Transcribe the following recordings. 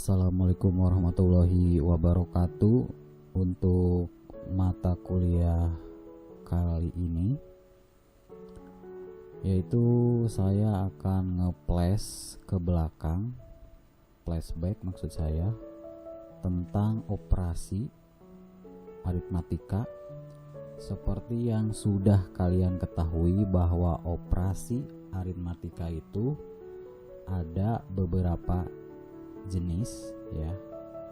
Assalamualaikum warahmatullahi wabarakatuh. Untuk mata kuliah kali ini yaitu saya akan nge-flash ke belakang, flashback maksud saya, tentang operasi aritmatika. Seperti yang sudah kalian ketahui bahwa operasi aritmatika itu ada beberapa jenis ya,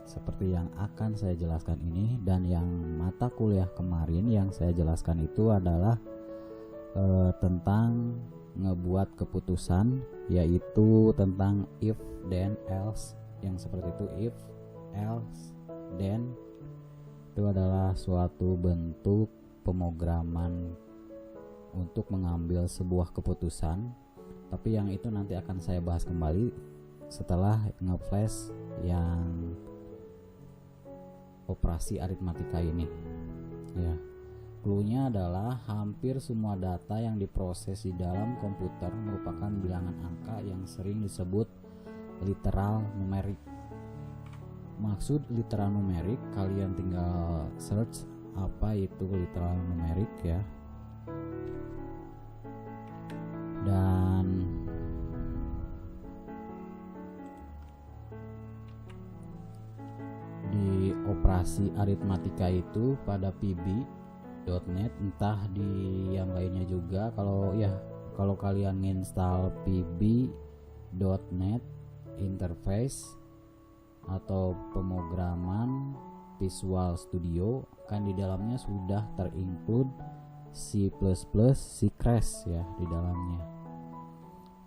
seperti yang akan saya jelaskan ini. Dan yang mata kuliah kemarin yang saya jelaskan itu adalah tentang ngebuat keputusan, yaitu tentang if then else, yang seperti itu. If, else, then itu adalah suatu bentuk pemrograman untuk mengambil sebuah keputusan, tapi yang itu nanti akan saya bahas kembali setelah nge-flash yang operasi aritmatika ini ya. Cluenya adalah hampir semua data yang diproses di dalam komputer merupakan bilangan angka yang sering disebut literal numerik. Maksud literal numerik, kalian tinggal search apa itu literal numerik ya. Dan di operasi aritmatika itu pada pb.net, entah di yang lainnya juga. Kalau kalian install pb.net interface atau pemrograman Visual Studio, kan di dalamnya sudah terinclude C++, C Crash ya di dalamnya.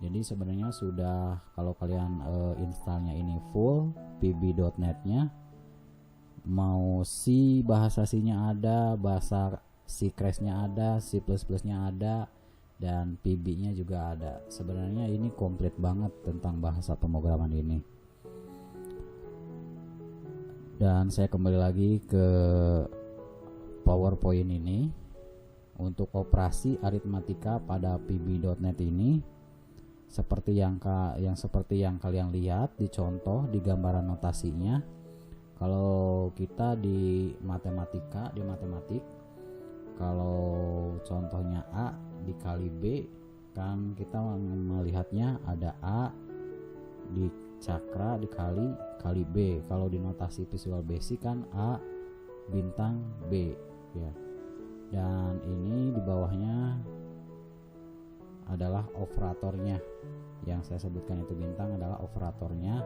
Jadi sebenarnya sudah, kalau kalian installnya ini full pb.net-nya, mau C bahasa C-nya ada, bahasa C Crash-nya ada, C++-nya ada, dan pb-nya juga ada. Sebenarnya ini komplit banget tentang bahasa pemrograman ini. Dan saya kembali lagi ke PowerPoint ini. Untuk operasi aritmatika pada pb.net ini, seperti yang kalian lihat di contoh di gambaran notasinya. Kalau kita di matematik, kalau contohnya A dikali B, kan kita melihatnya ada A di cakra dikali B. Kalau di notasi Visual Basic kan A bintang B ya. Dan ini di bawahnya adalah operatornya. Yang saya sebutkan itu bintang adalah operatornya,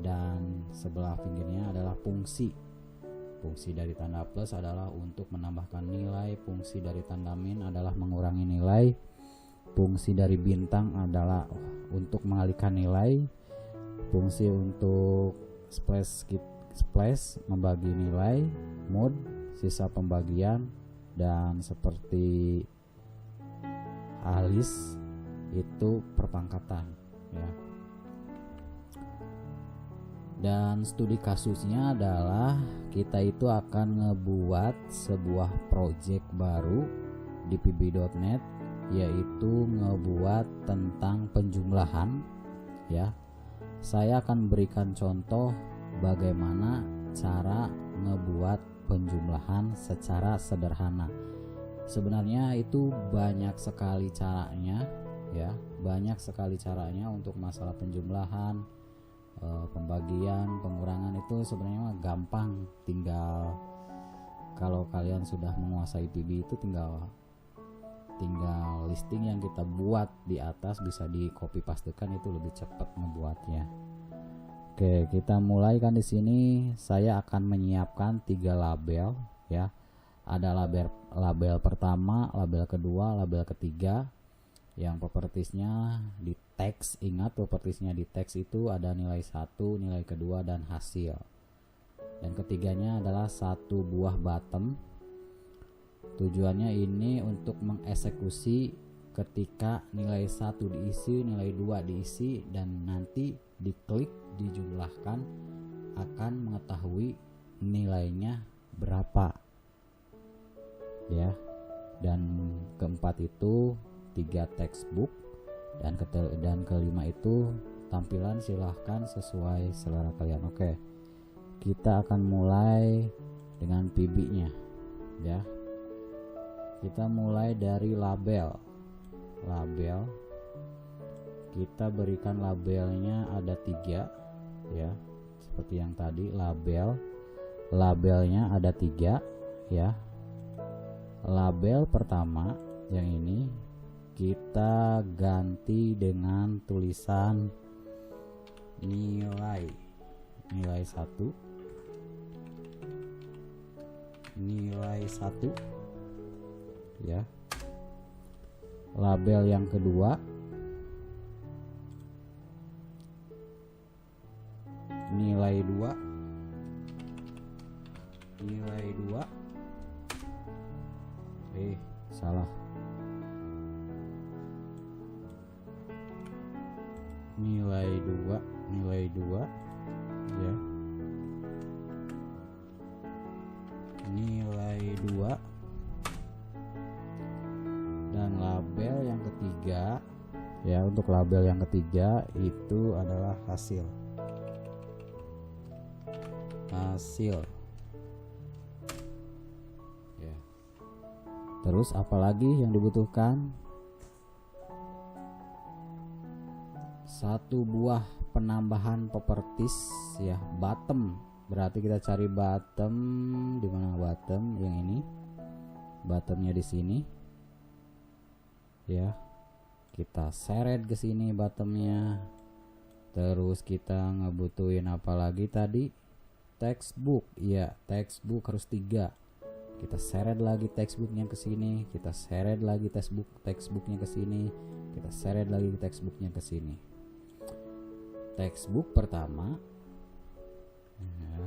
dan sebelah pinggirnya adalah fungsi. Fungsi dari tanda plus adalah untuk menambahkan nilai, fungsi dari tanda min adalah mengurangi nilai, fungsi dari bintang adalah untuk mengalihkan nilai, fungsi untuk splash membagi nilai, mode sisa pembagian, dan seperti alis itu perpangkatan ya. Dan studi kasusnya adalah kita itu akan ngebuat sebuah project baru di pb.net, yaitu ngebuat tentang penjumlahan ya. Saya akan berikan contoh bagaimana cara ngebuat penjumlahan secara sederhana. Sebenarnya itu banyak sekali caranya ya, banyak sekali caranya untuk masalah penjumlahan, pembagian, pengurangan itu sebenarnya gampang. Tinggal kalau kalian sudah menguasai PB itu tinggal listing yang kita buat di atas bisa di copy pastekan, itu lebih cepat ngebuatnya. Oke, kita mulai kan di sini. Saya akan menyiapkan 3 label ya. Ada label pertama, label kedua, label ketiga. Yang propertiesnya di teks, ingat propertiesnya di teks itu ada nilai 1, nilai kedua, dan hasil. Dan ketiganya adalah satu buah bottom. Tujuannya ini untuk mengeksekusi ketika nilai 1 diisi, nilai 2 diisi, dan nanti diklik dijumlahkan akan mengetahui nilainya berapa ya. Dan keempat itu 3 textbook, dan kelima itu tampilan silahkan sesuai selera kalian. Oke, kita akan mulai dengan PB nya ya. Kita mulai dari label. Kita berikan labelnya ada 3 ya, seperti yang tadi. Labelnya ada 3 ya. Label pertama yang ini kita ganti dengan tulisan nilai 1, ya. Label yang kedua nilai 2, salah, nilai 2 ya, nilai 2. Dan label yang ketiga ya, untuk label yang ketiga itu adalah hasil ya. Terus apalagi yang dibutuhkan? Satu buah penambahan properties ya, bottom. Berarti kita cari bottom. Di mana bottom? Yang ini. Bottomnya di sini. Ya. Kita seret ke sini bottomnya. Terus kita ngebutuhin apa lagi tadi? Textbook. Ya, textbook harus 3. Kita seret lagi textbooknya ke sini. Kita seret lagi textbooknya ke sini. Kita seret lagi textbooknya ke sini. Textbook pertama ya,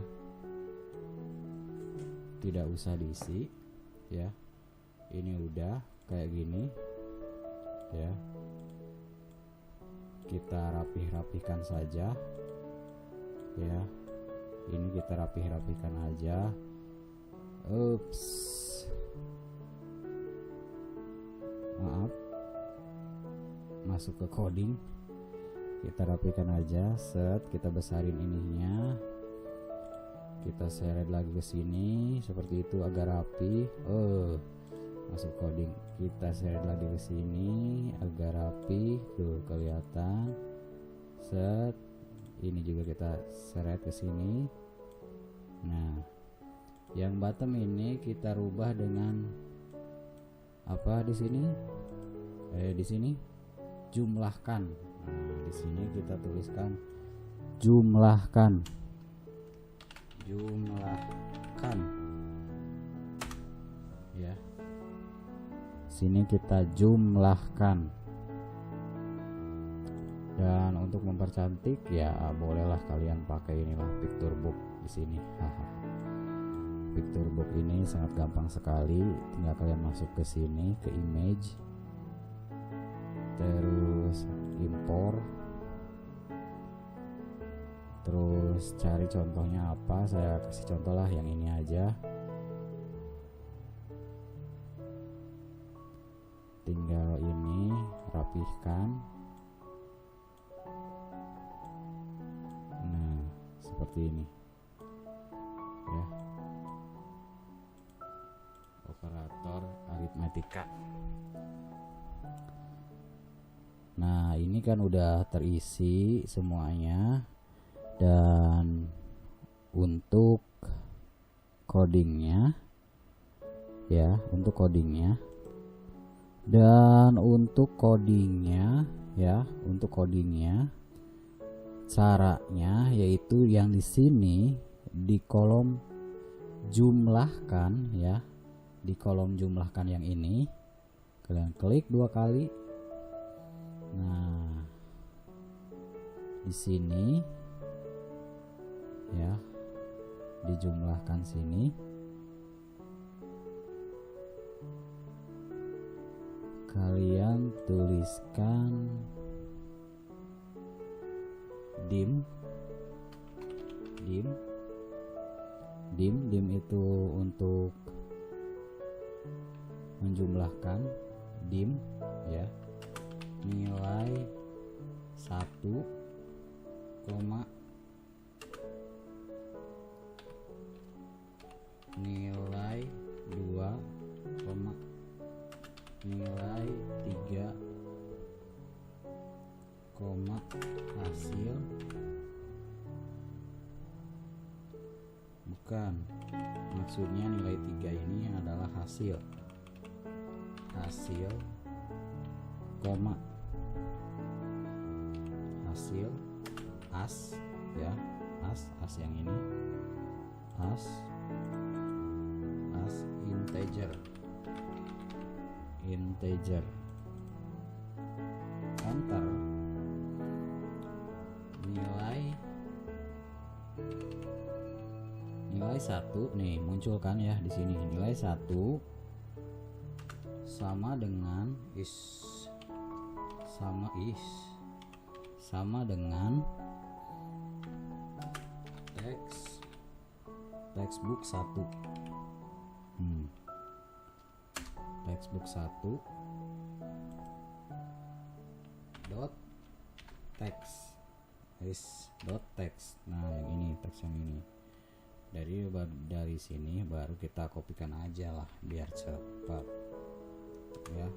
tidak usah diisi ya, ini udah kayak gini ya. Kita rapihkan saja ya, ini kita rapihkan aja. Ups, maaf, masuk ke coding. Kita rapikan aja, set, kita besarin ininya, kita seret lagi ke sini seperti itu agar rapi. Masuk coding, kita seret lagi ke sini agar rapi, tuh kelihatan. Set, ini juga kita seret ke sini. Nah, yang bottom ini kita rubah dengan apa di sini? Di sini jumlahkan. Nah, di sini kita tuliskan jumlahkan. Ya. Sini kita jumlahkan. Dan untuk mempercantik ya bolehlah kalian pakai inilah picturebook di sini. Picturebook ini sangat gampang sekali, tinggal kalian masuk ke sini ke image. Terus import, terus cari contohnya apa, saya kasih contoh lah yang ini aja. Tinggal ini rapihkan. Nah, seperti ini ya, operator aritmetika. Nah, ini kan udah terisi semuanya. Dan untuk codingnya ya, untuk codingnya caranya yaitu yang di sini di kolom jumlahkan ya, di kolom jumlahkan yang ini kalian klik 2 kali. Nah, di sini ya, dijumlahkan sini. Kalian tuliskan dim itu untuk menjumlahkan, dim ya, nilai 1 koma nilai 2, koma nilai 3, koma hasil, bukan, maksudnya nilai 3 ini adalah hasil koma hasil as, ya, as yang ini, as integer, enter. Nilai 1 nih muncul kan ya di sini. Nilai 1 sama dengan sama dengan textbook 1. Textbook 1 dot text dot text. Nah, yang ini teks yang ini. Dari sini baru kita kopikan aja lah biar cepat. Ya.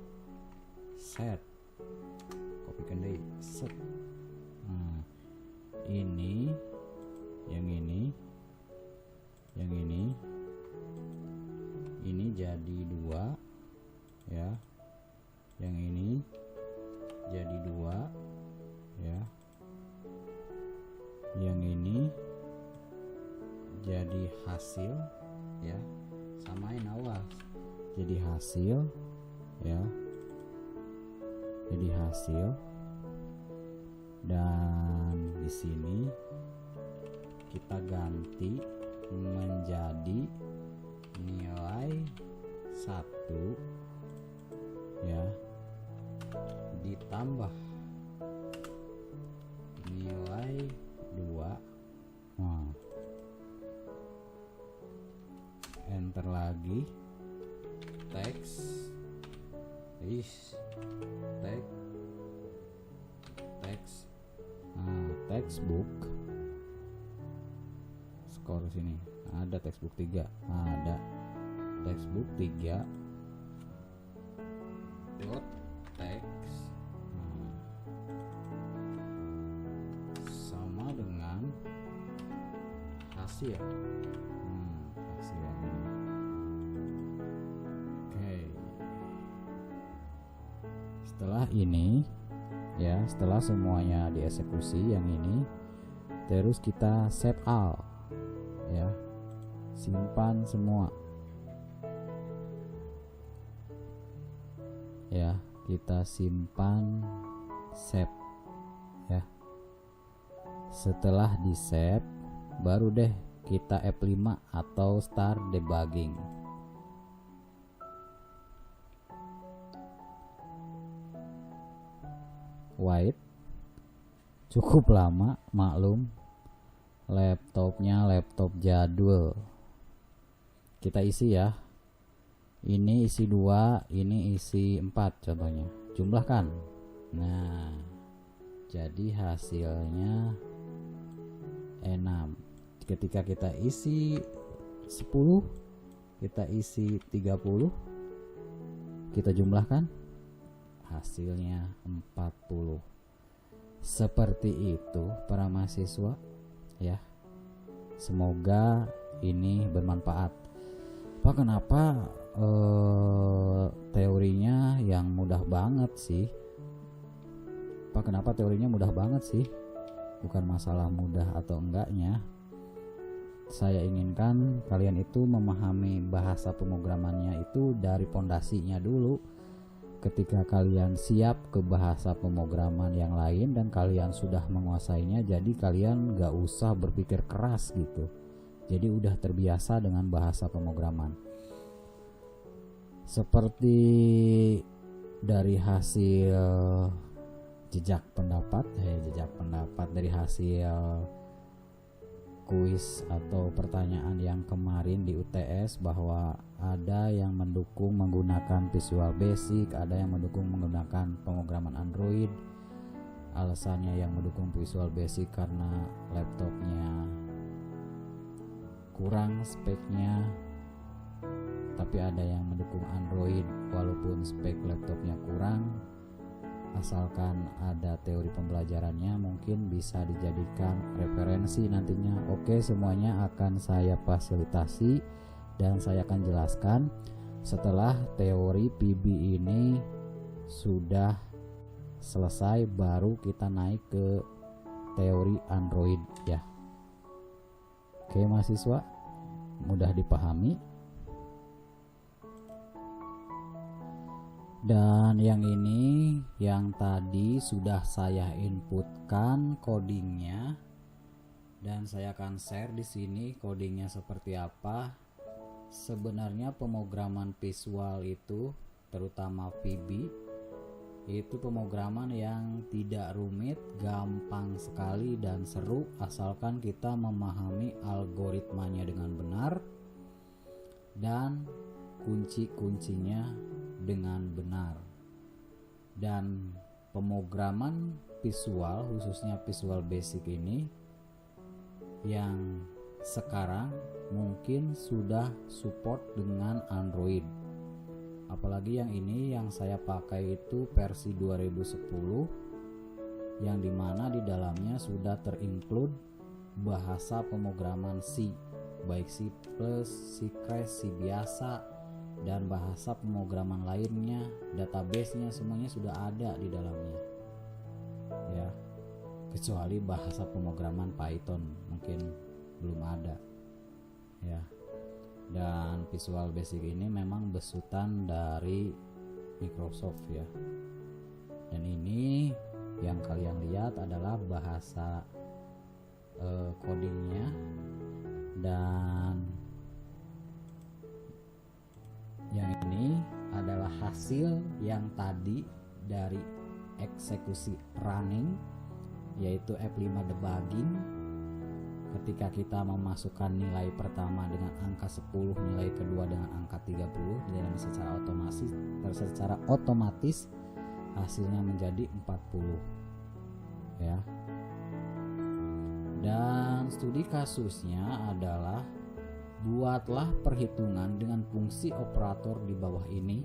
Set. Kopikan deh. Set. Nah, ini yang ini jadi 2, ya. Yang ini jadi 2, ya. Yang ini jadi hasil, ya. Samain awas. Jadi hasil, ya. Jadi hasil. Dan di sini kita ganti menjadi nilai 1, ya, ditambah nilai 2. Nah, enter lagi, teks textbook, skor sini ada textbook 3, ada textbook 3 dot text, sama dengan hasil, hasil yang ini. Oke, setelah ini, ya, setelah semuanya dieksekusi yang ini, terus kita save all, ya, simpan semua, ya, kita simpan, save, ya. Setelah di save baru deh kita F5 atau start debugging. Wait, cukup lama, maklum, laptopnya laptop jadul. Kita isi ya, ini isi 2, ini isi 4 contohnya, jumlahkan. Nah, jadi hasilnya 6. Ketika kita isi 10, kita isi 30, kita jumlahkan, hasilnya 40. Seperti itu para mahasiswa, ya. Semoga ini bermanfaat. Pak, kenapa teorinya yang mudah banget sih? Pak, kenapa teorinya mudah banget sih? Bukan masalah mudah atau enggaknya. Saya inginkan kalian itu memahami bahasa pemrogramannya itu dari pondasinya dulu. Ketika kalian siap ke bahasa pemrograman yang lain dan kalian sudah menguasainya, jadi kalian gak usah berpikir keras gitu. Jadi udah terbiasa dengan bahasa pemrograman. Seperti dari hasil jejak pendapat dari hasil kuis atau pertanyaan yang kemarin di UTS, bahwa ada yang mendukung menggunakan Visual Basic, ada yang mendukung menggunakan pemrograman Android, alasannya yang mendukung Visual Basic karena laptopnya kurang speknya, tapi ada yang mendukung Android walaupun spek laptopnya kurang. Asalkan ada teori pembelajarannya, mungkin bisa dijadikan referensi nantinya. Oke, semuanya akan saya fasilitasi dan saya akan jelaskan setelah teori PB ini sudah selesai, baru kita naik ke teori Android ya. Oke mahasiswa, mudah dipahami. Dan yang ini yang tadi sudah saya inputkan codingnya, dan saya akan share di sini codingnya seperti apa. Sebenarnya pemrograman visual itu, terutama VB, itu pemrograman yang tidak rumit, gampang sekali dan seru asalkan kita memahami algoritmanya dengan benar dan kunci-kuncinya dengan benar. Dan pemrograman visual, khususnya Visual Basic ini, yang sekarang mungkin sudah support dengan Android. Apalagi yang ini yang saya pakai itu versi 2010, yang dimana di dalamnya sudah terinclude bahasa pemrograman C, baik C++, C Crash, C biasa, dan bahasa pemrograman lainnya, database-nya semuanya sudah ada di dalamnya ya, kecuali bahasa pemrograman Python mungkin belum ada ya. Dan Visual Basic ini memang besutan dari Microsoft ya. Dan ini yang kalian lihat adalah bahasa codingnya, dan yang ini adalah hasil yang tadi dari eksekusi running, yaitu F5 debugging. Ketika kita memasukkan nilai pertama dengan angka 10, nilai kedua dengan angka 30, dan secara otomatis hasilnya menjadi 40 ya. Dan studi kasusnya adalah buatlah perhitungan dengan fungsi operator di bawah ini.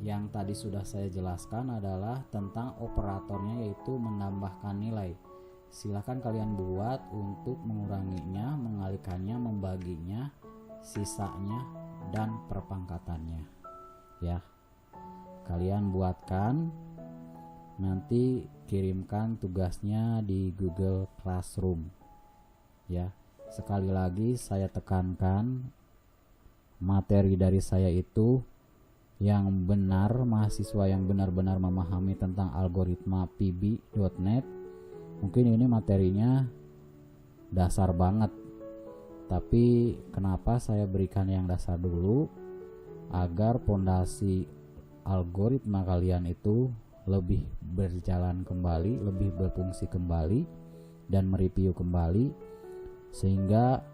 Yang tadi sudah saya jelaskan adalah tentang operatornya, yaitu menambahkan nilai. Silakan kalian buat untuk menguranginya, mengalihkannya, membaginya, sisanya, dan perpangkatannya ya. Kalian buatkan, nanti kirimkan tugasnya di Google Classroom ya. Sekali lagi saya tekankan, materi dari saya itu yang benar, mahasiswa yang benar-benar memahami tentang algoritma VB.NET. Mungkin ini materinya dasar banget, tapi kenapa saya berikan yang dasar dulu? Agar pondasi algoritma kalian itu lebih berjalan kembali, lebih berfungsi kembali, dan mereview kembali, sehingga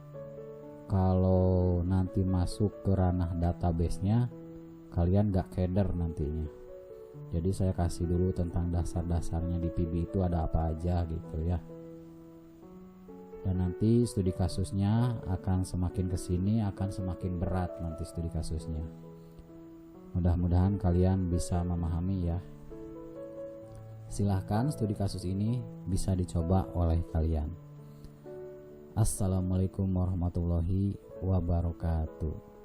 kalau nanti masuk ke ranah database-nya kalian gak keder nantinya. Jadi saya kasih dulu tentang dasar-dasarnya di PB itu ada apa aja gitu ya. Dan nanti studi kasusnya akan semakin kesini akan semakin berat nanti studi kasusnya. Mudah-mudahan kalian bisa memahami ya. Silahkan studi kasus ini bisa dicoba oleh kalian. Assalamualaikum warahmatullahi wabarakatuh.